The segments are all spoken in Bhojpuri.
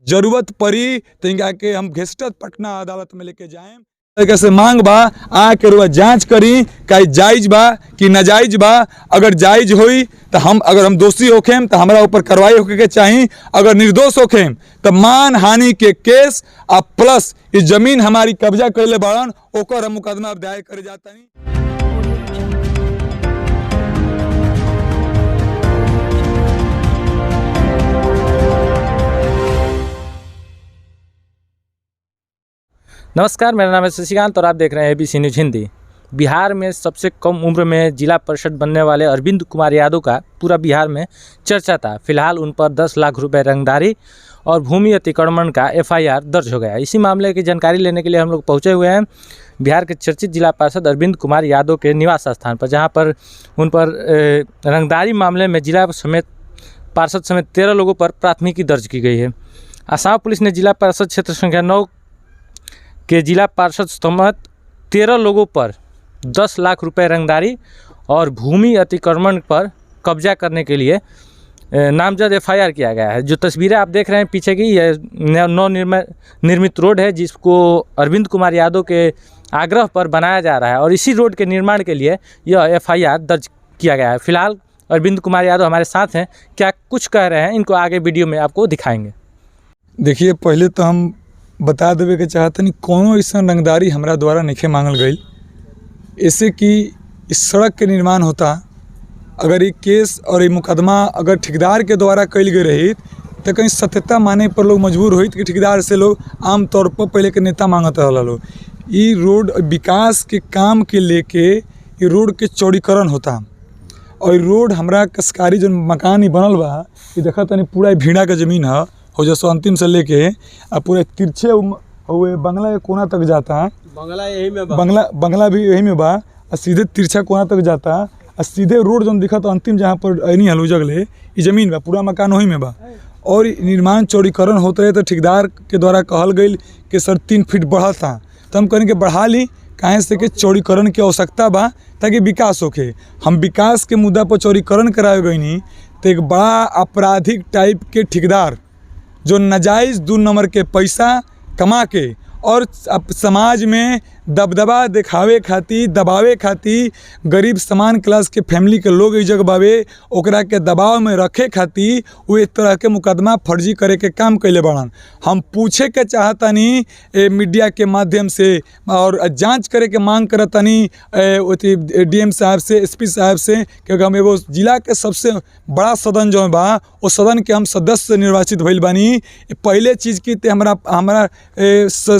जरूरत पड़ी तो इनका के हम घेस्टत पटना अदालत में लेके जाएं। कैसे मांग बा आके रुआ जांच करी का जायज बा कि नाजायज बा। अगर जायज होई तो अगर हम दोषी होखेम तो हमारा ऊपर कार्रवाई होके के चाहिए। अगर निर्दोष होखेम तो मान हानि के केस आ प्लस इस जमीन हमारी कब्जा कैले बाड़न ओकर हम मुकदमा दायर करे जाता नहीं। नमस्कार, मेरा नाम है शशिकांत और आप देख रहे हैं ABC न्यूज़ हिंदी। बिहार में सबसे कम उम्र में जिला परिषद बनने वाले अरविंद कुमार यादव का पूरा बिहार में चर्चा था। फिलहाल उन पर 10 लाख रुपए रंगदारी और भूमि अतिक्रमण का FIR दर्ज हो गया। इसी मामले की जानकारी लेने के लिए हम लोग पहुंचे हुए हैं बिहार के चर्चित जिला पार्षद अरविंद कुमार यादव के निवास स्थान पर, जहां पर उन पर रंगदारी मामले में जिला समेत पार्षद समेत 13 लोगों पर प्राथमिकी दर्ज की गई है। आसाम पुलिस ने जिला पार्षद क्षेत्र संख्या 9 के जिला पार्षद समेत 13 लोगों पर 10 लाख रुपए रंगदारी और भूमि अतिक्रमण पर कब्जा करने के लिए नामजद FIR किया गया है। जो तस्वीरें आप देख रहे हैं पीछे की, यह निर्मित रोड है जिसको अरविंद कुमार यादव के आग्रह पर बनाया जा रहा है और इसी रोड के निर्माण के लिए यह FIR दर्ज किया गया है। फिलहाल अरविंद कुमार यादव हमारे साथ हैं, क्या कुछ कह रहे हैं इनको आगे वीडियो में आपको दिखाएंगे। देखिए, पहले तो हम बता देवे के चाहतनी कोनो ऐसा रंगदारी हमरा द्वारा नहीं मांगल गई। ऐसे कि इस सड़क के निर्माण होता, अगर ये केस और ये मुकदमा अगर ठेकेदार के द्वारा कल गई रही तो कहीं सत्यता माने पर लोग मजबूर हुई कि ठेकेदार से लोग आमतौर पर पहले के नेता मांगत रहा लोग। ये रोड विकास के काम के लेके ये रोड के चौड़ीकरण होता और रोड हमरा कसकारी जो मकान ही बनल बा, ये देखा तनी पूरा भीड़ा के जमीन है हो जैसे अंतिम से लेके आ पूरे तिरछे हुए बंगला के कोना तक जाता। बंगला यही में बा, बंगला भी यही में बा और सीधे तिरछा कोना तक जाता और सीधे रोड जो दिखा तो अंतिम जहाँ पर ऐनी हलू जगले ये जमीन बा, पूरा मकान वही में बा। और निर्माण चौड़ीकरण होते रहे तो ठेकेदार के द्वारा कहल गई कि सर 3 फीट बढ़ा था, तो हम कहने के बढ़ा ली काहे से कि चौड़ीकरण की आवश्यकता बा ताकि विकास होके। हम विकास के मुद्दा पर चौड़ीकरण कराए गई नहीं तो एक बड़ा आपराधिक टाइप के ठेकेदार जो नाजायज़ 2 नंबर के पैसा कमा के और समाज में दबदबा दिखावे खातिर दबावे खातिर गरीब समान क्लास के फैमिली के लोग इस जगह बावे ओकरा के दबाव में रखे खातिर वो एक तरह के मुकदमा फर्जी करे के काम कैले बड़न। हम पूछे के चाहतनी मीडिया के माध्यम से और जांच करे के मांग करतनी DM साहब से, SP साहब से, क्योंकि हम एगो जिला के सबसे बड़ा सदन जो बा वो सदन के हम सदस्य निर्वाचित भइल बानी। पहले चीज़ की ते हमारा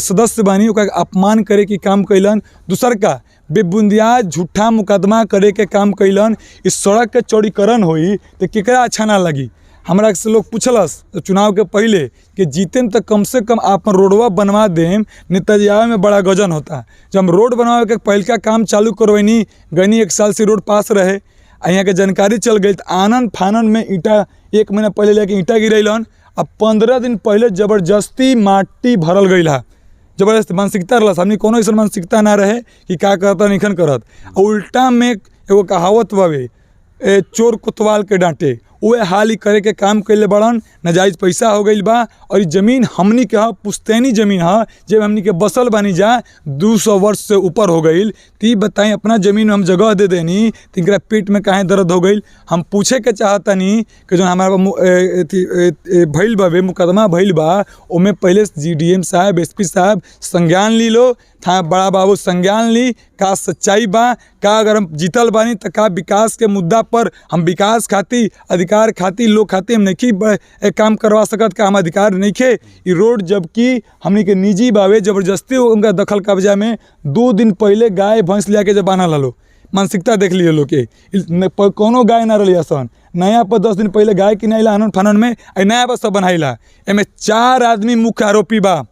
सदस्य बानी ओका अपमान करे की काम कैलन, दूसर का बेबुनियाद झूठा मुकदमा करे के काम कैलन। इस सड़क के चौड़ीकरण होई तो केकरा अच्छा ना लगी। हमरा से लोग पूछलस चुनाव के पहले कि जीतेम तो कम से कम आप रोडवा बनवा देम, नेताजी में बड़ा गजन होता। जब हम रोड बनवावे के पहल का काम चालू करवैनी गनी 1 साल से रोड पास रहे, यहाँ के जानकारी चल गई तो आनन फानन में ईंटा 1 महीना पहले लेके ईंटा गिरैलन। अब 15 दिन पहले जबरदस्ती माटी भरल गई है। जबरदस्त मानसिकता रहा, हमने कोनो ऐसा मानसिकता ना रहे कि क्या करता निखन करत। उल्टा में एगो कहावत बावे, चोर कोतवाल के डांटे, वह हाल ही करे के काम कैले बड़न। नाजायज़ पैसा हो गई बा और जमीन हमनी के पुश्तैनी जमीन है जब हमनी के बसल बानी जा 200 वर्ष से ऊपर हो गई। ती बताएं अपना ज़मीन में हम जगह दे देनी तो इनका पेट में काहे दर्द हो गई। हम पूछे के चाहतनी कि जो हमारा भइल बा मुकदमा भइल बा ओमे पहले DM साहब, SP साहब संज्ञान ली लो, था बड़ा बाबू संज्ञान ली का सच्चाई बा, का अगर हम जीतल बानी तो का विकास के मुद्दा पर हम विकास खातिर अधिकार खातिर लोग खातिर हम नहीं काम करवा सकत, का हम अधिकार नहीं खे। ये रोड जबकि हमनी के निजी बावे जबरदस्ती उनका दखल कब्जा में 2 दिन पहले गाय भैंस लिया के जब बाना लो, मानसिकता देख लिए लोग के कोनो गाय ना रही सन। नया पर 10 दिन पहले गाय किनाइला आनन फानन में नया बस सब बनाइला। एमे 4 आदमी मुख्य आरोपी बा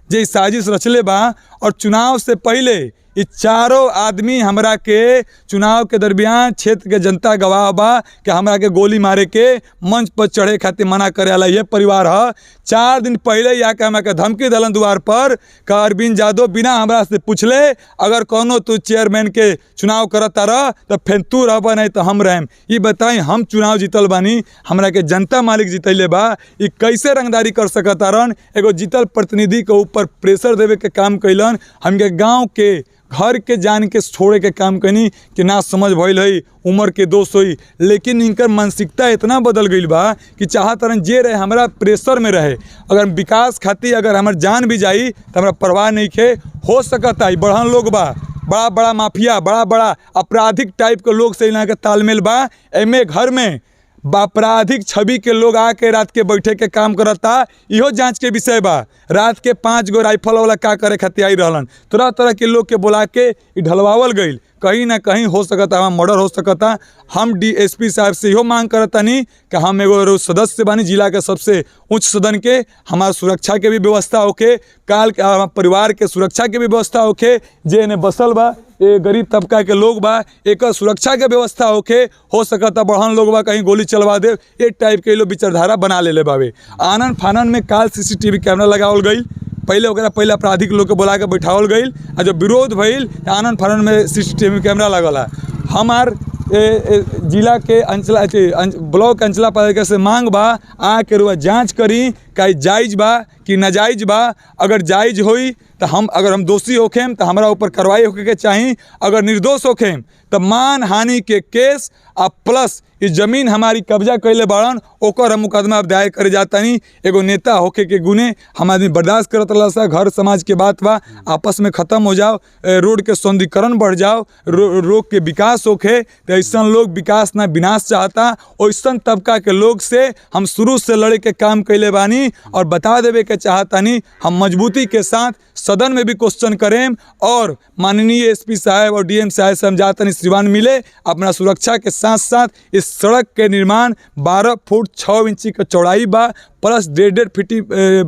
जे साजिश रचले बा और चुनाव से पहले ये चारों आदमी हमरा के चुनाव के दरमियान क्षेत्र के जनता गवाह बा कि हमरा के गोली मारे के मंच पर चढ़े खातिर मना करे वाला ये परिवार है। 4 दिन पहले ही आके हमरा के धमकी दलन द्वार पर का अरविंद यादव बिना हमरा से पूछले अगर कोनो तू चेयरमैन के चुनाव करता रह तो फिर तू रहबा नहीं तो हम रहेम। ये बताई हम चुनाव जीतल बानी, हमरा के जनता मालिक जीतले बा, ये कैसे रंगदारी कर सकता रन। एगो जीतल प्रतिनिधि के ऊपर प्रेशर देवे के काम कैलन, हमके गांव के घर के जान के छोड़े के काम कनी कि ना समझ भइल है, उम्र के दोष हुई। लेकिन इनकर मानसिकता इतना बदल गई बा कि चाहत रन जे रहे हमरा प्रेशर में रहे, अगर विकास खातिर अगर हमार जान भी जाई तो हमरा परवाह नहीं खे। हो सकता है बढ़न लोग बा, बड़ा बड़ा माफिया, बड़ा बड़ा आपराधिक टाइप के लोग से यहाँ के तालमेल बा। एमे घर में आपराधिक छवि के लोग आके रात के बैठे के काम करता, इहो जांच के विषय बा। रात के 5 गो राइफल वाला का करे खातिर आई रहलन, तरह तरह के लोग के बुला के ढलवावल गई। कहीं ना कहीं हो सकता है मर्डर हो सकता। हम DSP साहब से इहो मांग करतानी कि हम एगो सदस्य बानी जिला के सबसे उच्च सदन के, हमार सुरक्षा के भी व्यवस्था होके, काल के हमार परिवार के सुरक्षा के भी व्यवस्था होके, जे इन्हें बसल बा ये गरीब तबका के लोग बा एक सुरक्षा के व्यवस्था होके। हो सकता बढ़न लोग बा कहीं गोली चलवा दे, ये टाइप के लोग विचारधारा बना ले बावे। आनन फानन में काल CCTV कैमरा लगावल गई, पहले आपराधिक लोग के बुला के बैठावल गई, और जब विरोध भइल आनन फानन में CCTV कैमरा लगला। हमार जिला के ब्लॉक अंचला पालिका से मांग बा आके रुआ जांच करी का जायज़ बा कि नाजायज़ बा। अगर जायज़ होई तो अगर हम दोषी होखेम तो हमारा ऊपर कार्रवाई होके के चाही, अगर निर्दोष होखेम तो मान हानि के केस आ प्लस इस जमीन हमारी कब्जा कैले बाड़न ओकर हम मुकदमा दायर करे जातानी। एगो नेता होके के गुने हम आदमी बर्दाश्त करत रहला सा। घर समाज के बात बा, आपस में ख़त्म हो जाओ, रोड के सौंदर्यीकरण बढ़ जाओ, रोड के विकास होके। तो ऐसा लोग विकास ना विनाश चाहता, वैसन तबका के लोग से हम शुरू से लड़े के काम कैले बानी। और बता देवे के चाहतानी हम मजबूती के साथ सदन में भी क्वेश्चन करें, और माननीय SP साहब और DM साहब से हम जातानी श्रीमान मिले। अपना सुरक्षा के साथ साथ इस सड़क के निर्माण 12 फुट 6 इंची का चौड़ाई बा, प्लस 1.5 फीट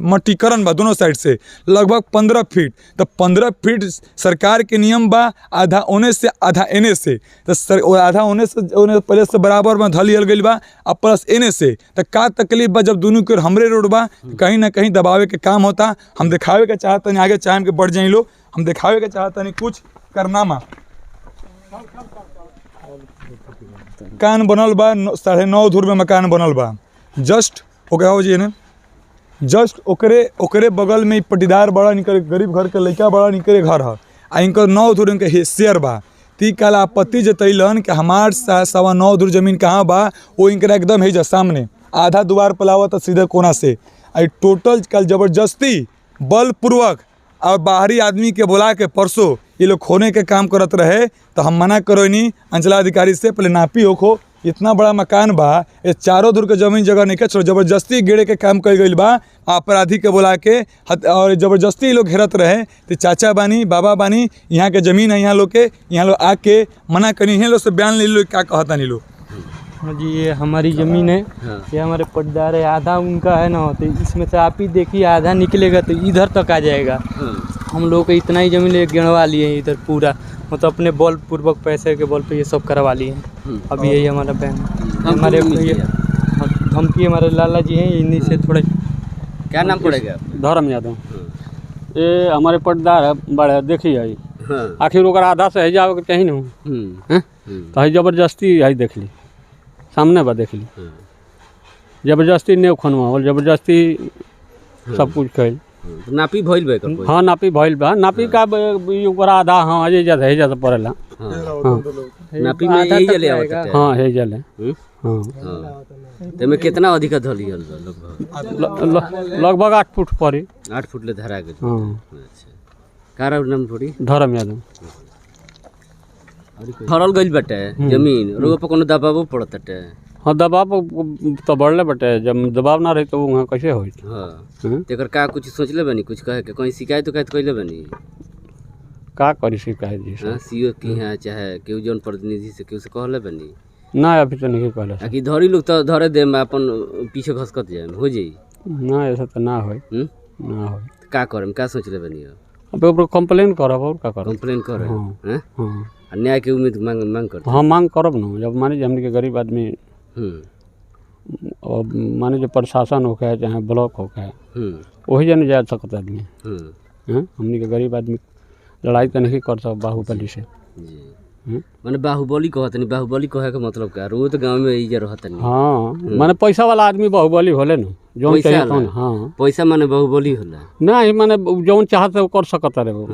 मट्टीकरण बा दोनों साइड से, लगभग 15 फीट। तो 15 फीट सरकार के नियम बा, आधा ओने से आधा एने से। तो आधा ओने से पहले से बराबर में धलियल गई बा, और प्लस एने से। तो का तकलीफ बा जब दोनों के हमरे रोड बा, कहीं ना कहीं दबावे के काम होता। हम दिखावे के चाहतनी आगे चाहे के बढ़ जाए लोग, हम दिखावे के चाहतनी कुछ करनामा। मकान बनल बा 9.5 धूर में मकान बनल बा। जस्ट ओके हो जी ने जस्ट ओकरे बगल में पटीदार बड़ा निकले गरीब घर के लड़का बड़ा निकले घर है, आ इनकर 9 धूर इनके शेयर बा। ती काल आपत्ति जतैलन कि हमार 9.25 धूर जमीन कहाँ बा, वो इनकरा एकदम है सामने आधा द्वार पलावत सीधे कोना से। आई टोटल कल जबरदस्ती बलपूर्वक और बाहरी आदमी के बुला के परसों ये लोग खोने के काम करत रहे। तो हम मना करो नहीं अंचलाधिकारी से, पहले नापी होखो। इतना बड़ा मकान बा, ये 4 धूर के जमीन जगह नहीं छोड़, जबरदस्ती गेड़े के काम कर गई बा अपराधी के बुला के, और जबरदस्ती ये लोग घेरत रहे। तो चाचा बानी बाबा बानी यहाँ के ज़मीन है, यहाँ लोग आके मना करी, यहाँ लोग से बयान ले लो क्या कहता नहीं लोग। हाँ जी, ये हमारी ज़मीन है, ये हमारे पट्टेदार है, आधा उनका है ना। तो इसमें से आप ही देखिए आधा निकलेगा तो इधर तक आ जाएगा। हम लोग को इतना ही ज़मीन गिनवा लिए हैं इधर पूरा, मतलब अपने बल पूर्वक पैसे के बल पे ये सब करवा लिए हैं। अभी यही हमारा बहन हमारे धमकी हमारे लाला जी हैं, इन्हीं से थोड़े। क्या नाम पड़ेगा? धर्म यादव। ये हमारे पट्टेदार है बड़े, देखिए आखिर ओकर आधा से है जाओ कहीं ना, तो जबरदस्ती है देख ली सामने बा, देख ली जबरदस्ती ने खनवा और जबरदस्ती सब कुछ कैल। नापी भइल बा? हाँ नापी भइल बा, नापी का ओकरा आधा। हाँ है ज्यादा पड़ेला। हाँ नापी में यही जले आवता है। हाँ है जले। हाँ ते में कितना अधिक धलियल लगभग 8 फुट पड़ी। 8 फुट ले धरा गेल। हाँ अच्छा, कार नाम थोड़ी धर्म यादव। फरल गइल बाटे जमीन, रोग पर कोनो दबाव पड़त बाटे। हाँ दबाव तो बढ़ले बटे, जब दबाव ना रही तो वहाँ कैसे हो। हाँ तेकर का कुछ सोचले बनी, कुछ कहे के कहीं शिकायत कैले बनी? का करी शिकायत जी? हाँ CO की है चाहे केहू जौन प्रतिनिधि से केहू से कहले बनी? ना अभी तो नहीं कहले। कि धरी लोग तो धरे दे अपन पीछे घसकत जाए हो जाई ना, ऐसा तो ना हो। ना हो का करम, का सोचले बनी? अब ऊपर कंप्लेन करब और का करब। कंप्लेन करे हाँ। हैं हाँ न्याय के उम्मीद मांग करते हाँ मांग करब न। जब माने जे हमनी के गरीब आदमी अब माने जो प्रशासन होके है चाहे ब्लॉक होके है वही जन जा सकता आदमी हैं। हमनी के गरीब आदमी लड़ाई तो नहीं कर सकता बाहुबली से जी माने बाहुबली कहत नहीं बाहुबली कहे के मतलब का रोज गांव में इजे रहत नहीं हाँ माने पैसा वाला आदमी बाहुबली होले न जो पैसा चाहिए वाला? कौन हाँ पैसा माने बाहुबली होला नहीं माने जो चाहते वो कर सकता रे वो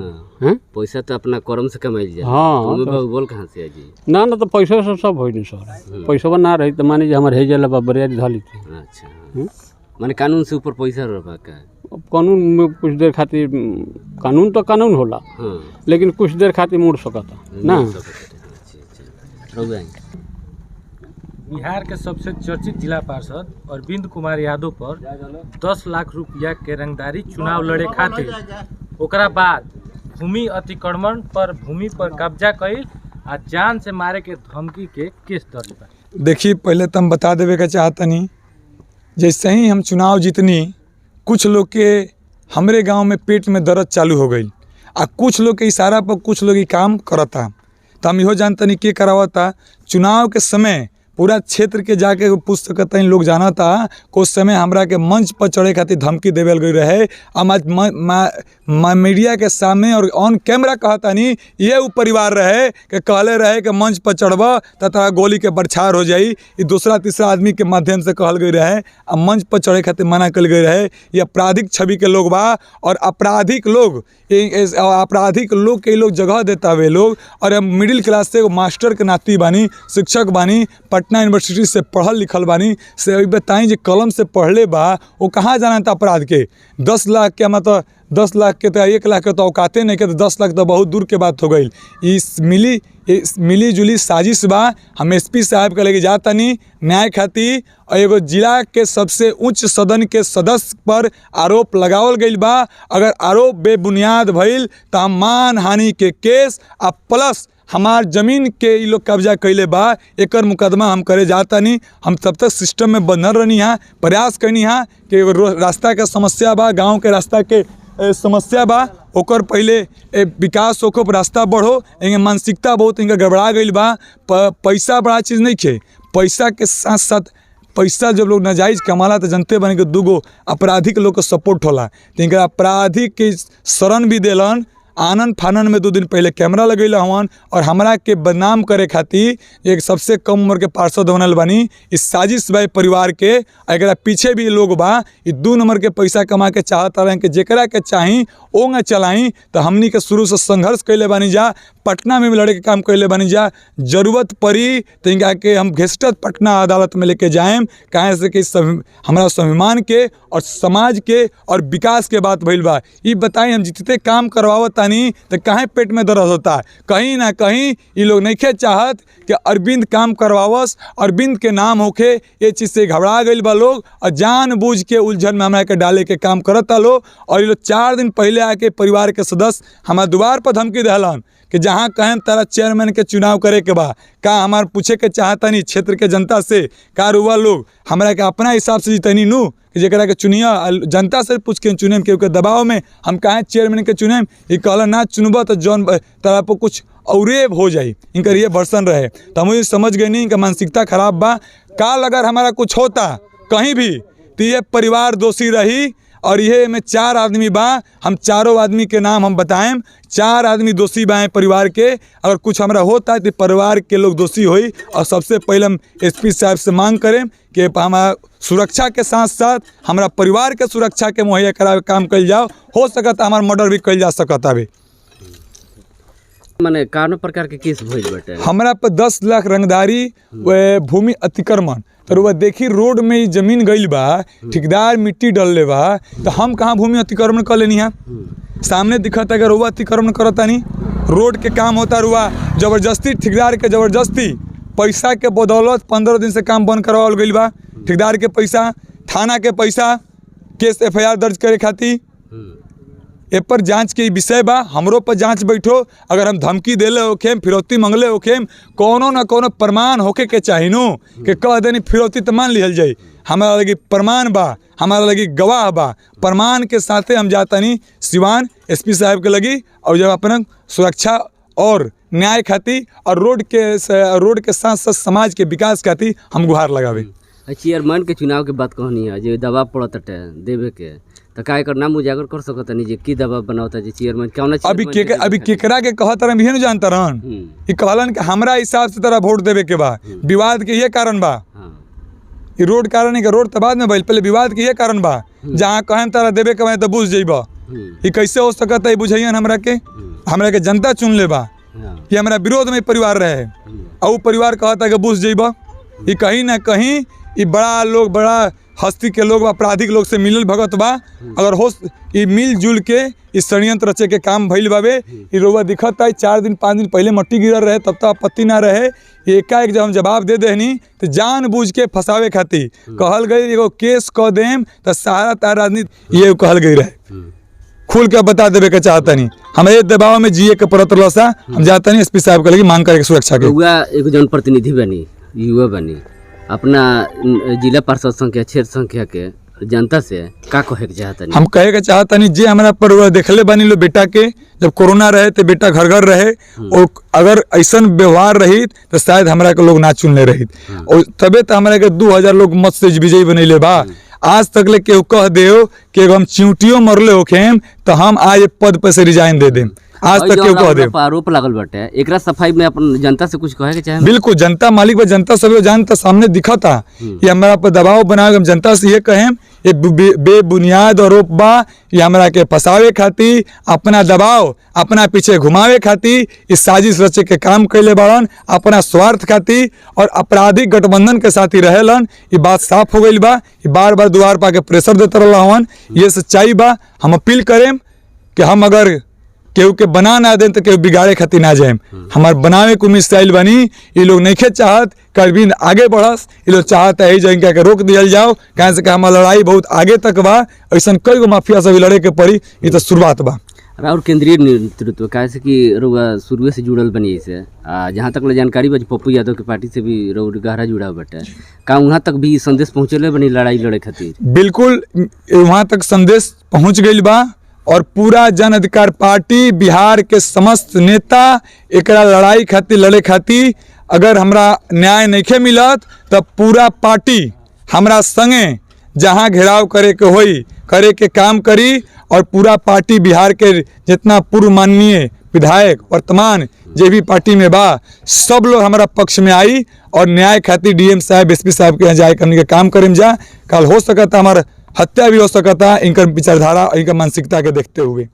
हैं। पैसा तो अपना कर्म से कमाई जाए हाँ, तो तो- बाहुबल कहाँ से है जी ना ना तो पैसा से सब होई नहीं सर। पैसा ना रही तो माने जे हमर हे जला बरिया धली थी। अच्छा माने कानून से ऊपर पैसा रहबा का अब कानून में कुछ देर खातिर कानून तो कानून होला लेकिन कुछ देर खातिर मुड़ सकता ना। बिहार के सबसे चर्चित जिला पार्षद अरविंद कुमार यादव पर 10 लाख रुपया के रंगदारी चुनाव लड़े खातिर ओकरा बाद भूमि अतिक्रमण पर भूमि पर कब्जा कईल आ जान से मारे के धमकी के केस दर्ज बा। देखिए पहले तो हम बता देवे का चाहतनी जैसे ही हम चुनाव जीतनी कुछ लोग के हमरे गांव में पेट में दर्द चालू हो गई आ कुछ लोग के इशारा पर कुछ लोग ये काम करता। तो हम इहो जानतनी के करावता चुनाव के समय पूरा क्षेत्र के जाके पूछ सकता लोग जाना था कुछ समय हमरा के मंच पर चढ़े खातिर धमकी देवल गई रहे। मीडिया के सामने और ऑन कैमरा कहता नहीं ये वो परिवार रहे कि कहले रहे कि मंच पर चढ़ब तो तोरा गोली के बरछार हो जाई। ये दूसरा तीसरा आदमी के माध्यम से कहल गई रहे आ मंच पर चढ़े खातिर मना कल गई रहे। ये आपराधिक छवि के लोग बा और आपराधिक लोग के लोग जगह देता हुए लोग। और हम मिडिल क्लास से मास्टर के नाती बानी शिक्षक बानी पटना यूनिवर्सिटी से पढ़ल लिखल बानी से बताई जो कलम से पढ़ले बा वो कहाँ जाना था अपराध के 10 लाख के मतलब 10 लाख के तो 1 लाख के तो औकाते नहीं के तो 10 लाख तो बहुत दूर के बात हो गई। इस मिली जुली साजिश बा। हम एसपी साहब के लेके जाता नहीं न्याय खातिर और एगो जिला के सबसे उच्च सदन के सदस्य पर आरोप लगावल गई बा। अगर आरोप बेबुनियाद भइल तो हम मान हानि के केस आ प्लस हमार जमीन के ये लोग कब्जा कैले बा एकर मुकदमा हम करे जाता नहीं। हम तब तक सिस्टम में बनल रहनी हाँ प्रयास करनी हाँ कि रास्ता के समस्या बा गांव के रास्ता के समस्या बा ओकर पहले विकास होको रास्ता बढ़ो। इनके मानसिकता बहुत इनका गड़बड़ा गई बा। पैसा बड़ा चीज़ नहीं खे पैसा के साथ साथ पैसा जब लोग नाजायज़ कमाला तो जनते बने के दूगो आपराधिक लोग के सपोर्ट होला तो इनका आपराधिक के शरण भी दिलन। आनंद फानन में 2 दिन पहले कैमरा लगैला हवन और हमरा के बदनाम करे खातिर एक सबसे कम उम्र के पार्षद बनल बानी। इस साजिश बा परिवार के अगर पीछे भी लोग बा 2 नंबर के पैसा कमा के चाहता रहे कि जेकरा के चाही ओंग चलाई। तो हमनी के शुरू से संघर्ष कैले बानी जा पटना में भी लड़े के काम कैले बानी जा। जरूरत पड़ी तो इनका के हम घेस्टत पटना अदालत में लेके जाएम कहे से कि हमारा स्वाभिमान के और समाज के और विकास के बात भइल बा। ये बताई हम जितने काम करवावत नहीं तो कहीं पेट में दर्द होता है कहीं ना कहीं ये लोग नहीं चाहत कि अरविंद काम करवावस अरविंद के नाम होके ये चीज़ से घबरा गई बा लोग और जानबूझ के उलझन में हमरा के डाले के काम करता लो। और ये लोग 4 दिन पहले आके परिवार के सदस्य हमारे द्वार पर धमकी दहलन कि जहाँ कहें तारा चेयरमैन के चुनाव करे के बा का हमार पूछे के चाहता नहीं क्षेत्र के जनता से का रुआ लोग हमरा के अपना हिसाब से जीतनी नू कि जरा के चुनिया जनता से पूछ के चुने के दबाव में हम कहें चेयरमैन के चुने ये कहला ना चुनब तो जौन तारा पर कुछ औरे हो जाई इनका ये वर्सन रहे। तो हम समझ गए नहीं इनका मानसिकता खराब बा। काल अगर हमारा कुछ होता कहीं भी तो ये परिवार दोषी रही। और ये में 4 आदमी बा हम चारों आदमी के नाम हम बताएं 4 आदमी दोषी बाएँ परिवार के। अगर कुछ हमारा होता है तो परिवार के लोग दोषी होई। और सबसे पहले हम एसपी साहब से मांग करें कि हमारा सुरक्षा के साथ साथ हमारा परिवार के सुरक्षा के मुहैया करा काम कल जाओ। हो सकता हमारा मर्डर भी कल जा सकता है। माने कानून प्रकार के केस भइल बाटे हमरा पर 10 लाख रंगदारी भूमि अतिक्रमण तो वह देखी रोड में जमीन गई बा ठेकेदार मिट्टी डलले बा तो हम कहाँ भूमि अतिक्रमण कर लेनी है। सामने दिखता अगर रुआ अतिक्रमण करता नहीं रोड के काम होता रुआ जबरदस्ती ठेकेदार के जबरदस्ती पैसा के बदौलत 15 दिन से काम बंद करवाल गई बा। ठेकेदार के पैसा थाना के पैसा केस FIR दर्ज करे खातिर ए पर जांच के विषय बा। हमरो पर जांच बैठो अगर हम धमकी देले होखेम फिरौती मंगले होखेम कोनो ना कोनो प्रमाण होके के चाहिए नो कि कह देनी फिरौती तो मान लिहल जाई। हमारा लगी प्रमाण बा, हमारा लगी गवाह बा। प्रमाण के साथे हम जातानी सिवान एसपी साहब के लगी और जब अपना सुरक्षा और न्याय खातिर और रोड के साथ साथ समाज के विकास खातिर हम गुहार लगावे। चेयरमैन के चुनाव के बात कहनी है जो दबाव पड़त है देवे के तो का एकर नाम उजागर कर सकत नहीं जे की दबाव बनावता जे चेयरमैन कौन अभी केकरा के कहत रहन भी न जानता रहन ई कहलन कि हमरा हिसाब से तरह वोट देवे के बा। विवाद के ये कारण बा, ई रोड कारण है कि रोड तो बाद में भइल, पहले विवाद के ये कारण बा। जहाँ कहम तरह देवे के बा तो बुझ जइबा। ई कैसे हो सकता है बुझाइयन हमरा के जनता चुन ले बा। ये हमारा विरोध में परिवार रहे और वो परिवार कहता कि बुझ जइबा। ये कहीं ना कहीं ये बड़ा हस्ती के लोग आपराधिक लोग से मिलल भगत बा। अगर हो ये मिलजुल के इस षड्यंत्र रचे के काम भइल बाबे। ये रोवा दिखत है 4 दिन 5 दिन पहले मट्टी गिरल रहे तब तक आपत्ति ना रहे। एकाएक जब हम जवाब दे देनी तो जानबूझ के फंसावे खातिर कहल गई एगो केस कह देम तो सारा तार राजनीति ये कहल गई रहे। खुल के बता देवे के चाहता नहीं, हम ये दबाव में जिए के परत लसा हम जाता नहीं। एसपी साहब के लगी मांग करे सुरक्षा के एक जनप्रतिनिधि बनी, युवा बनी, अपना जिला पार्षद संख्या क्षेत्र संख्या के जनता से का कहे के चाहता नहीं? हम कहे के चाहता नहीं जे हमारा पर देखले बनी लो बेटा के जब कोरोना रहे तो बेटा घर घर रहे और अगर ऐसा व्यवहार रही तो शायद हमारा के लोग ना चुनले रही और तबे तो हमारा के 2000 लोग मत से विजयी बनैले बा। आज तक ले केहू कह दे कि हम चिंटियों मरले होखेम तो हम आज पद पे से रिजाइन दे देम। आज तक केहू कह दे आरोप लागल बाटे एकरा सफाई में अपन जनता से कुछ कहे के चाहे? बिल्कुल जनता मालिक बा, जनता सब जानता सामने दिखा था ये हमारा पर दबाव बनावे। हम जनता से ये कहें ये बेबुनियाद आरोप बा। ये हमारा के फंसावे खातिर अपना दबाव अपना पीछे घुमावे खातिर इस साजिश रचे के काम कैले बाड़न अपना स्वार्थ खातिर और आपराधिक गठबंधन के साथी रहेलन। ये बात साफ हो गई बा। ये बार बार द्वार पा के प्रेशर देते रहन। ये सच्चाई बा। हम अपील करें कि हम अगर केहू के बना ना दें तो केहू बिगाड़े खातिर ना जाए। हमार बनावे को मिसाइल बनी ये लोग नहीं खे चाहत कि अरविंद आगे बढ़स। ये लोग चाहता है जगह के रोक दिया जाओ कहीं से हमार लड़ाई बहुत आगे तक बा। ऐसा कई गो माफिया से भी लड़े के पड़ी, ये तो शुरुआत बा। और केंद्रीय नेतृत्व कैसे कि रुआ शुरू से जुड़ल बनी ऐसे जहाँ तक जानकारी बा पप्पू यादव के पार्टी से भी गहरा जुड़ा बटे का वहाँ तक भी संदेश पहुँचले बनी लड़ाई लड़े खातिर? बिल्कुल वहाँ तक संदेश पहुँच गई बा और पूरा जन अधिकार पार्टी बिहार के समस्त नेता एकरा लड़ाई खातिर लड़े खातिर अगर हमरा न्याय नहीं मिलत तब पूरा पार्टी हमरा संगे जहाँ घेराव करे के होई करे के काम करी। और पूरा पार्टी बिहार के जितना पूर्व माननीय विधायक वर्तमान जे भी पार्टी में बा सब लोग हमारा पक्ष में आई और न्याय खातिर डीएम साहब एसपी साहब के यहाँ जाए करने के काम करें जा। कल हो सकता हमारा हत्या भी हो सकता इनका विचारधारा इनका मानसिकता के देखते हुए।